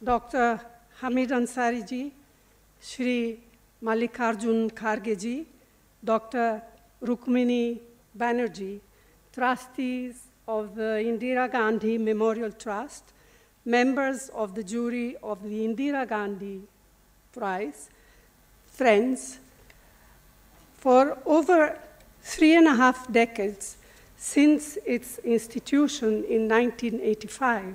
Dr. Hamid Ansari ji, Shri Mallikarjun Kharge ji, Dr. Rukmini Banerjee, trustees of the Indira Gandhi Memorial Trust, members of the jury of the Indira Gandhi Prize, friends, for over 3.5 decades since its institution in 1985,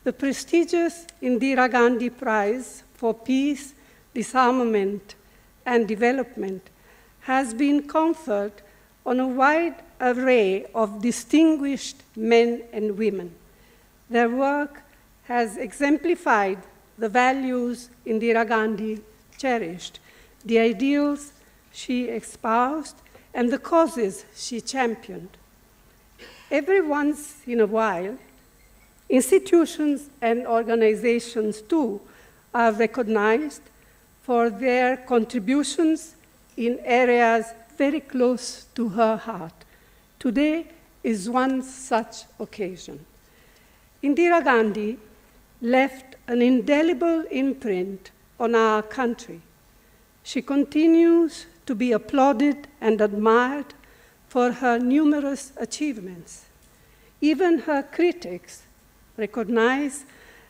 the prestigious Indira Gandhi Prize for Peace, Disarmament, and Development has been conferred on a wide array of distinguished men and women. Their work has exemplified the values Indira Gandhi cherished, the ideals she espoused, and the causes she championed. Every once in a while, institutions and organizations, too, are recognized for their contributions in areas very close to her heart. Today is one such occasion. Indira Gandhi left an indelible imprint on our country. She continues to be applauded and admired for her numerous achievements. Even her critics recognize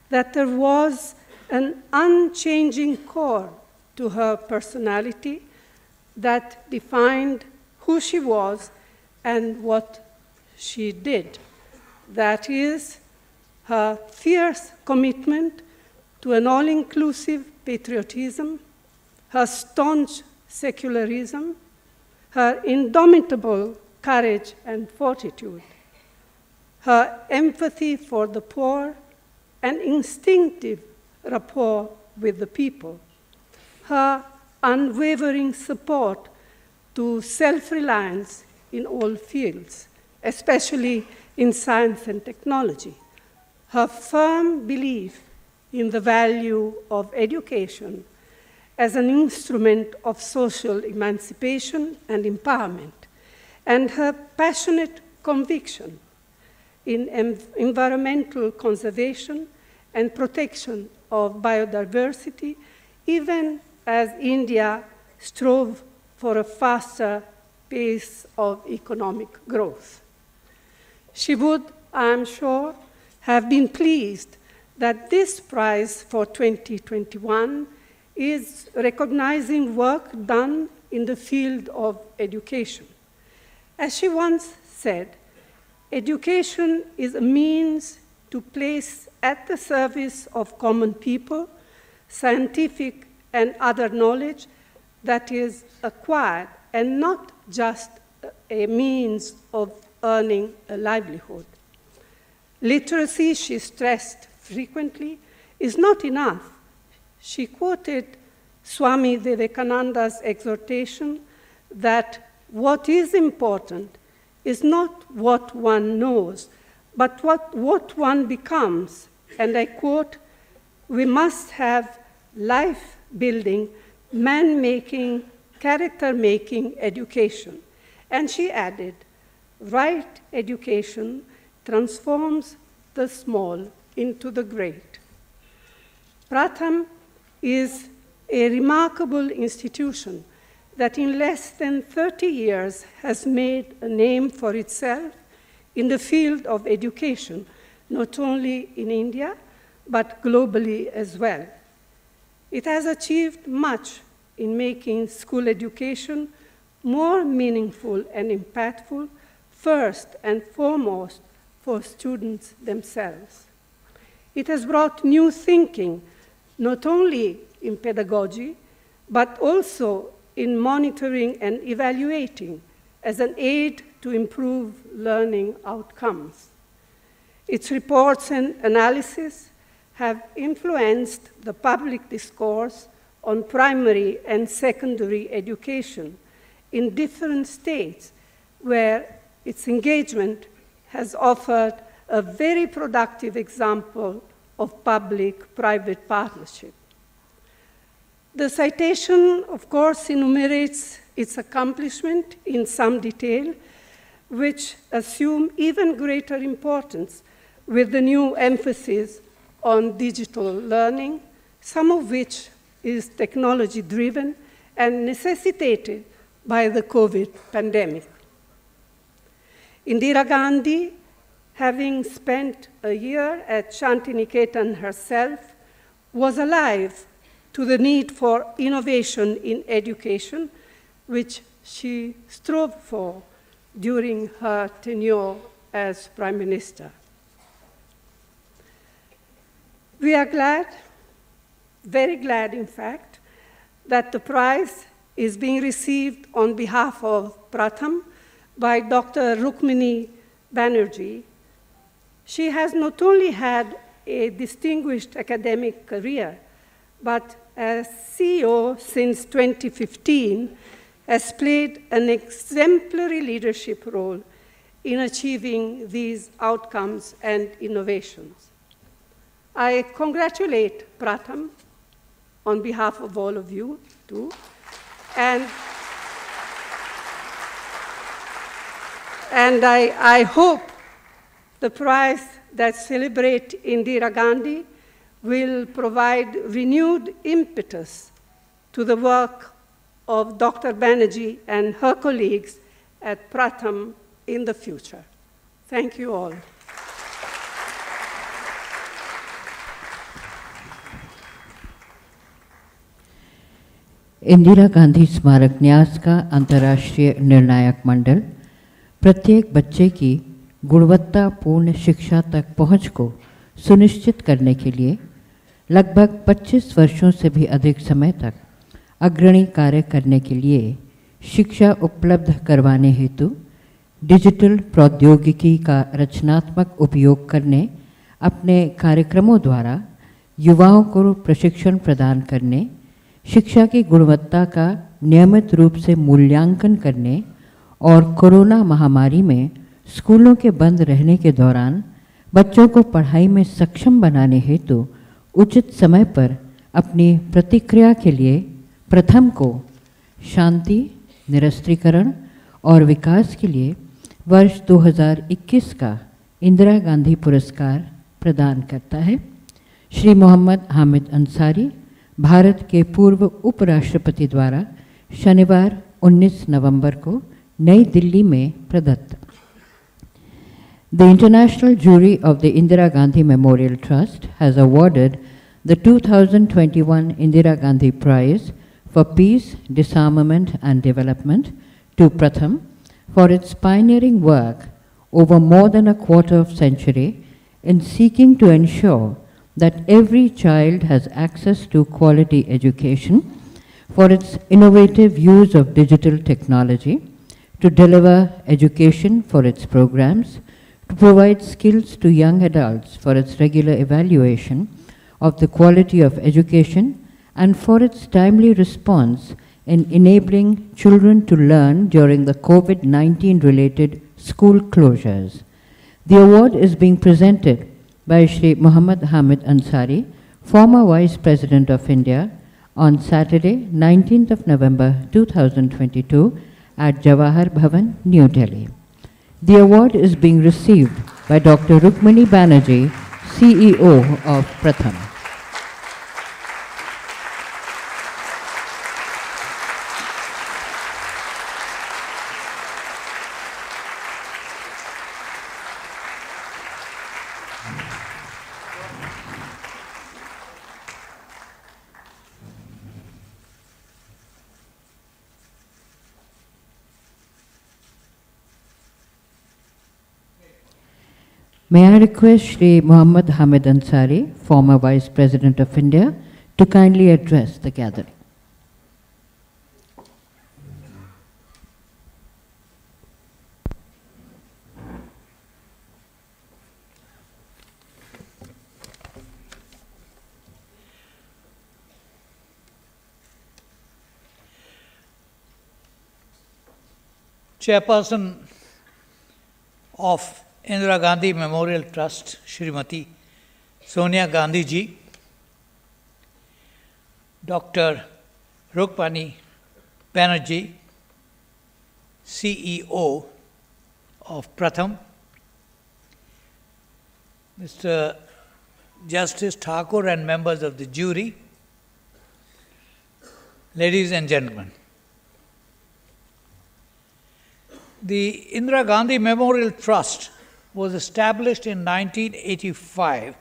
that there was an unchanging core to her personality that defined who she was and what she did. That is, her fierce commitment to an all-inclusive patriotism, her staunch secularism, her indomitable courage and fortitude, her empathy for the poor and instinctive rapport with the people, her unwavering support to self-reliance in all fields, especially in science and technology, her firm belief in the value of education as an instrument of social emancipation and empowerment, and her passionate conviction in environmental conservation and protection of biodiversity, even as India strove for a faster pace of economic growth. She would, I am sure, have been pleased that this prize for 2021 is recognizing work done in the field of education. As she once said, education is a means to place at the service of common people scientific and other knowledge that is acquired and not just a means of earning a livelihood. Literacy, she stressed frequently, is not enough. She quoted Swami Vivekananda's exhortation that what is important is not what one knows, but what one becomes. And I quote, "We must have life-building, man-making, character-making education." And she added, "Right education transforms the small into the great." Pratham is a remarkable institution that in less than 30 years has made a name for itself in the field of education, not only in India, but globally as well. It has achieved much in making school education more meaningful and impactful, first and foremost for students themselves. It has brought new thinking, not only in pedagogy, but also in monitoring and evaluating as an aid to improve learning outcomes. Its reports and analysis have influenced the public discourse on primary and secondary education in different states, where its engagement has offered a very productive example of public-private partnership. The citation, of course, enumerates its accomplishment in some detail, which assume even greater importance with the new emphasis on digital learning, some of which is technology-driven and necessitated by the COVID pandemic. Indira Gandhi, having spent a year at Shantiniketan herself, was alive to the need for innovation in education, which she strove for during her tenure as Prime Minister. We are glad, very glad in fact, that the prize is being received on behalf of Pratham by Dr. Rukmini Banerjee. She has not only had a distinguished academic career, but as CEO since 2015, has played an exemplary leadership role in achieving these outcomes and innovations. I congratulate Pratham on behalf of all of you, too, and I hope the prize that celebrates Indira Gandhi will provide renewed impetus to the work of Dr. Banerjee and her colleagues at Pratham in the future. Thank you all. Indira Gandhi स्मारक न्यास का अंतर्राष्ट्रीय निर्णायक मंडल प्रत्येक बच्चे की गुणवत्तापूर्ण शिक्षा तक पहुंच को सुनिश्चित करने के लिए लगभग 25 वर्षों से भी अधिक समय तक अग्रणी कार्य करने के लिए शिक्षा उपलब्ध करवाने हेतु डिजिटल प्रौद्योगिकी का रचनात्मक उपयोग करने, अपने कार्यक्रमों द्वारा युवाओं को प्रशिक्षण प्रदान करने, शिक्षा की गुणवत्ता का नियमित रूप से मूल्यांकन करने और कोरोना महामारी में स्कूलों के बंद रहने के दौरान बच्चों को पढ़ाई में सक्षम बनाने हेतु उचित समय पर अपनी प्रतिक्रिया के लिए प्रथम को शांति, निरस्त्रीकरण और विकास के लिए वर्ष 2021 का इंदिरा गांधी पुरस्कार प्रदान करता है। श्री मोहम्मद हामिद अंसारी, भारत के पूर्व उपराष्ट्रपति द्वारा शनिवार 19 नवंबर को नई दिल्ली में प्रदत्त। The International Jury of the Indira Gandhi Memorial Trust has awarded the 2021 Indira Gandhi Prize for Peace, Disarmament and Development to Pratham for its pioneering work over more than a quarter of century in seeking to ensure that every child has access to quality education, for its innovative use of digital technology to deliver education for its programs, to provide skills to young adults for its regular evaluation of the quality of education, and for its timely response in enabling children to learn during the COVID-19 related school closures. The award is being presented by Shri Muhammad Hamid Ansari, former Vice President of India, on Saturday, 19th of November 2022 at Jawahar Bhavan, New Delhi. The award is being received by Dr. Rukmini Banerjee, CEO of Pratham. May I request Shri Muhammad Hamid Ansari, former Vice President of India, to kindly address the gathering. Chairperson of Indira Gandhi Memorial Trust, Srimati Sonia Gandhi ji, Dr. Rukmini Banerjee, CEO of Pratham, Mr. Justice Thakur and members of the jury, ladies and gentlemen. The Indira Gandhi Memorial Trust was established in 1985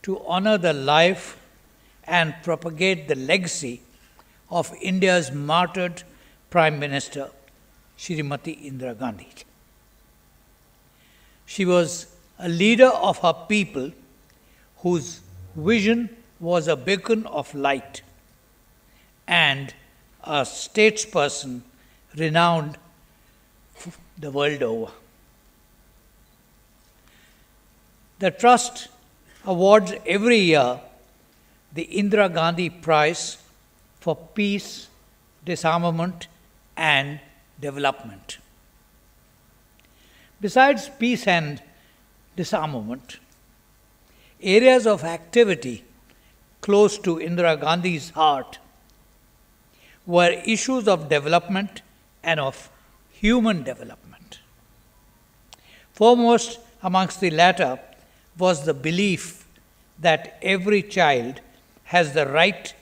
to honor the life and propagate the legacy of India's martyred Prime Minister, Shrimati Indira Gandhi. She was a leader of her people whose vision was a beacon of light and a statesperson renowned the world over. The Trust awards every year the Indira Gandhi Prize for Peace, Disarmament and Development. Besides peace and disarmament, areas of activity close to Indira Gandhi's heart were issues of development and of human development. Foremost amongst the latter was the belief that every child has the right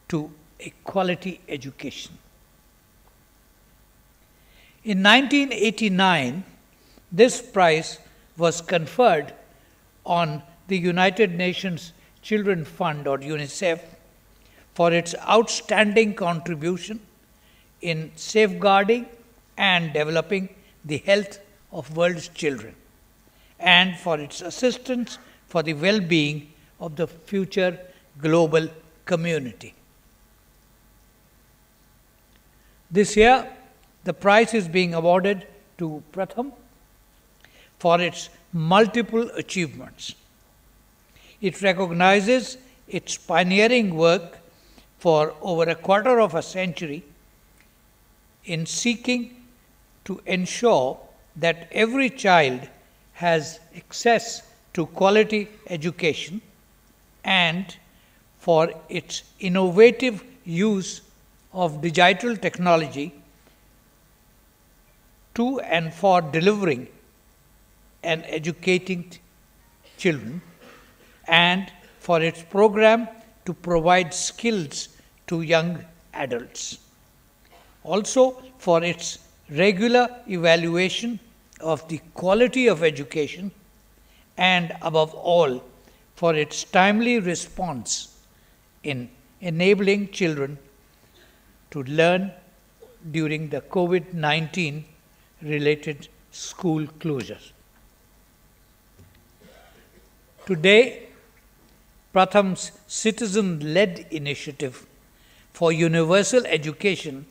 to a quality education. In 1989, this prize was conferred on the United Nations Children's Fund, or UNICEF, for its outstanding contribution in safeguarding and developing the health of world's children, and for its assistance for the well-being of the future global community. This year, the prize is being awarded to Pratham for its multiple achievements. It recognizes its pioneering work for over a quarter of a century in seeking to ensure that every child has access to quality education, and for its innovative use of digital technology to and for delivering and educating children, and for its program to provide skills to young adults. Also for its regular evaluation of the quality of education, and above all, for its timely response in enabling children to learn during the COVID-19 related school closures. Today, Pratham's citizen-led initiative for universal education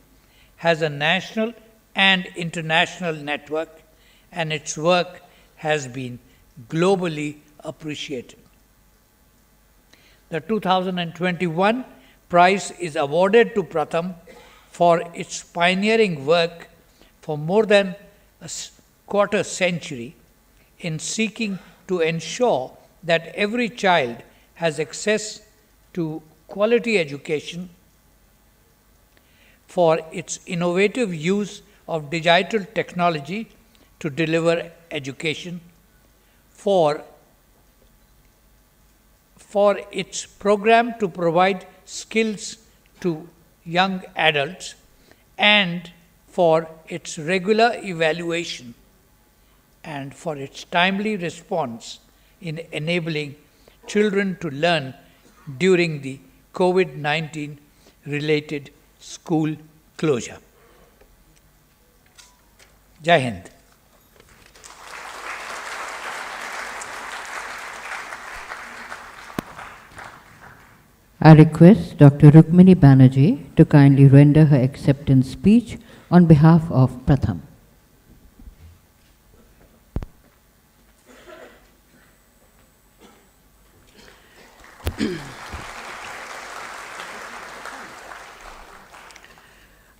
has a national and international network, and its work has been globally appreciated. The 2021 prize is awarded to Pratham for its pioneering work for more than a quarter century in seeking to ensure that every child has access to quality education, for its innovative use of digital technology to deliver education, for its program to provide skills to young adults, and for its regular evaluation, and for its timely response in enabling children to learn during the COVID-19 related school closure. Jai Hind. I request Dr. Rukmini Banerjee to kindly render her acceptance speech on behalf of Pratham.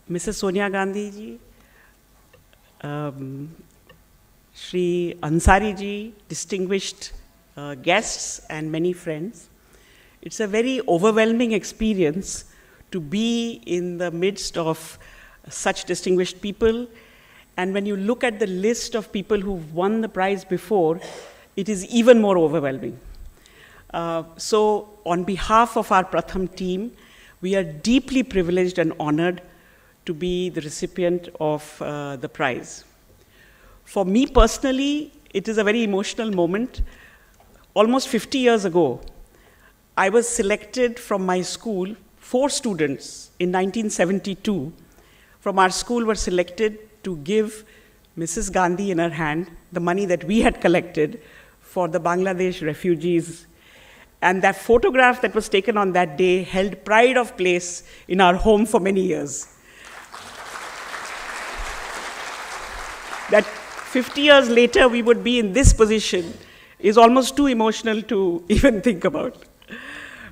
Mrs. Sonia Gandhi ji, Shri Ansari ji, distinguished guests and many friends. It's a very overwhelming experience to be in the midst of such distinguished people. And when you look at the list of people who've won the prize before, it is even more overwhelming. So on behalf of our Pratham team, we are deeply privileged and honored to be the recipient of the prize. For me personally, it is a very emotional moment. Almost 50 years ago, I was selected from my school. 4 students in 1972 from our school were selected to give Mrs. Gandhi in her hand the money that we had collected for the Bangladesh refugees. And that photograph that was taken on that day held pride of place in our home for many years. That 50 years later we would be in this position is almost too emotional to even think about.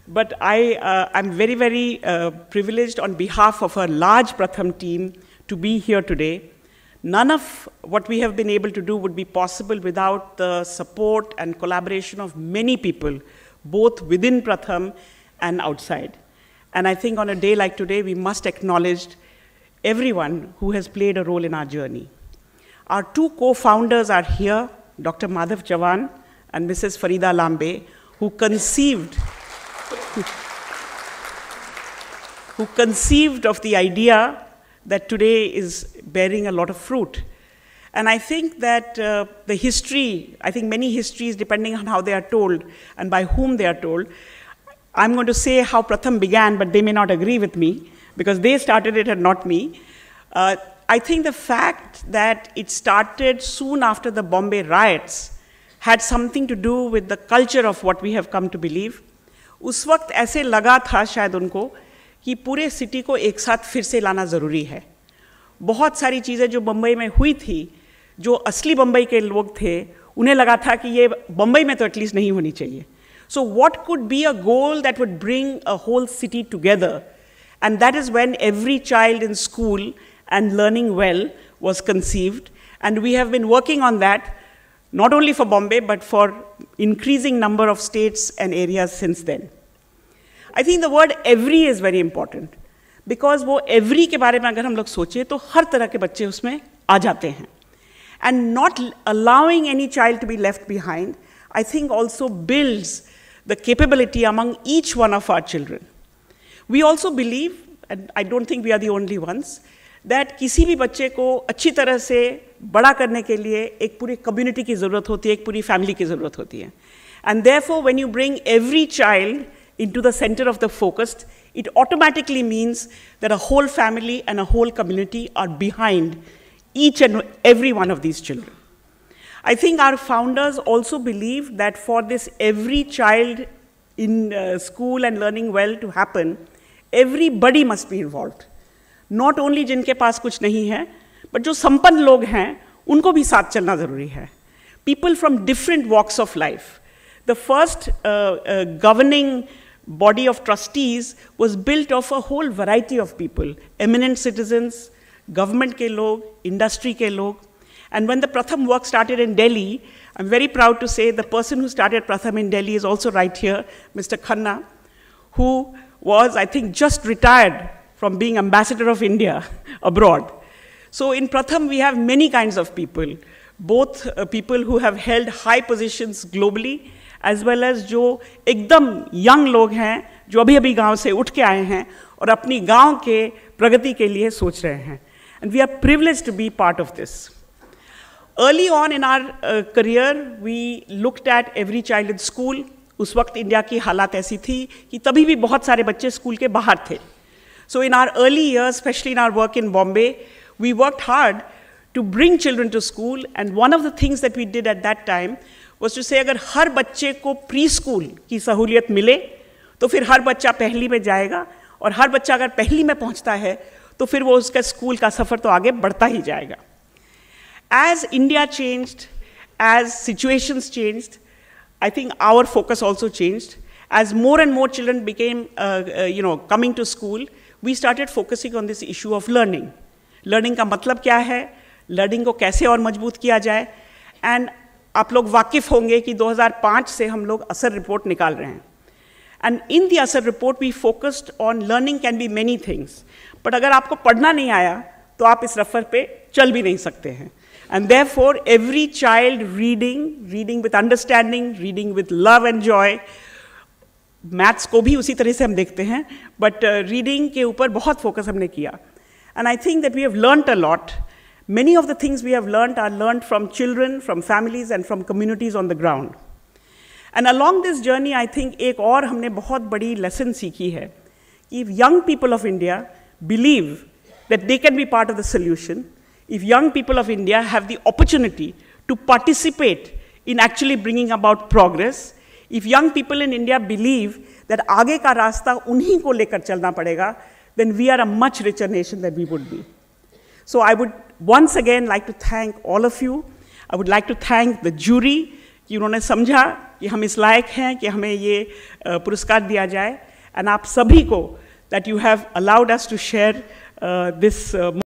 But I'm very, very privileged on behalf of a large Pratham team to be here today. None of what we have been able to do would be possible without the support and collaboration of many people, both within Pratham and outside. And I think on a day like today, we must acknowledge everyone who has played a role in our journey. Our 2 co-founders are here, Dr. Madhav Chavan and Mrs. Farida Lambe, who conceived of the idea that today is bearing a lot of fruit. And I think that the history, I think many histories, depending on how they are told and by whom they are told, I'm going to say how Pratham began, but they may not agree with me, because they started it and not me. I think the fact that it started soon after the Bombay riots had something to do with the culture of what we have come to believe. उस वक्त ऐसे लगा था शायद उनको कि पूरे city को एक साथ फिर से लाना ज़रूरी है. बहुत सारी चीज़ें जो बम्बई में हुई थी, जो असली बम्बई के लोग थे, उन्हें लगा था कि ये बम्बई में तो एटलीस्ट नहीं होनी चाहिए. So what could be a goal that would bring a whole city together? And that is when every child in school and learning well was conceived. And we have been working on that, not only for Bombay, but for increasing number of states and areas since then. I think the word every is very important, because वो every के बारे में अगर हम लोग सोचें तो हर तरह के बच्चे उसमें आ जाते हैं. And not allowing any child to be left behind, I think also builds the capability among each one of our children. We also believe, and I don't think we are the only ones, that किसी भी बच्चे को अच्छी तरह से बड़ा करने के लिए एक पूरी community की ज़रूरत होती है, एक पूरी family की ज़रूरत होती है. And therefore, when you bring every child into the center of the focus, it automatically means that a whole family and a whole community are behind each and every one of these children. I think our founders also believe that for this every child in school and learning well to happen, everybody must be involved. Not only जिनके पास कुछ नहीं है, but जो संपन्न लोग हैं, उनको भी साथ चलना ज़रूरी है. People from different walks of life. The first governing body of trustees was built of a whole variety of people, eminent citizens, government के लोग, industry के लोग. And when the Pratham work started in Delhi, I'm very proud to say the person who started Pratham in Delhi is also right here, Mr. Khanna, who was, I think, just retired from being ambassador of India abroad. So in Pratham, we have many kinds of people, both people who have held high positions globally, as well as जो एकदम young लोग हैं, जो अभी-अभी गांव से उठ के आए हैं और अपनी गांव के प्रगति के लिए सोच रहे हैं. And we are privileged to be part of this. Early on in our career, we looked at every child in school. उस वक्त इंडिया की हालात ऐसी थी कि तभी भी बहुत सारे बच्चे स्कूल के बाहर थे. So in our early years, especially in our work in Bombay, we worked hard to bring children to school. And one of the things that we did at that time was to say, अगर हर बच्चे को preschool की सहूलियत मिले, तो फिर हर बच्चा पहली में जाएगा, और हर बच्चा अगर पहली में पहुंचता है, तो फिर वो उसका स्कूल का सफर तो आगे बढ़ता ही जाएगा. As India changed, as situations changed, I think our focus also changed. As more and more children became, coming to school, we started focusing on this issue of learning. Learning का मतलब क्या है? Learning को कैसे और मजबूत किया जाए? And आप लोग वाकिफ होंगे कि 2005 से हम लोग असर रिपोर्ट निकाल रहे हैं. And in the असर report, we focused on learning can be many things. But अगर आपको पढ़ना नहीं आया, तो आप इस रफ्फर पे चल भी नहीं सकते हैं. And therefore, every child reading with understanding, reading with love and joy, maths को भी उसी तरह से हम देखते हैं, बट रीडिंग के ऊपर बहुत फोकस हमने किया. And I think that we have learnt a lot. Many of the things we have learnt are learnt from children, from families, and from communities on the ground. And along this journey, I think एक और हमने बहुत बड़ी lesson सीखी है कि if young people of India believe that they can be part of the solution, if young people of India have the opportunity to participate in actually bringing about progress, if young people in India believe that आगे का रास्ता उन्हीं को लेकर चलना पड़ेगा, then we are a much richer nation than we would be. So I would once again like to thank all of you. I would like to thank the jury कि उन्होंने समझा कि हम इस लायक हैं कि हमें ये पुरस्कार दिया जाए, and आप सभी को that you have allowed us to share this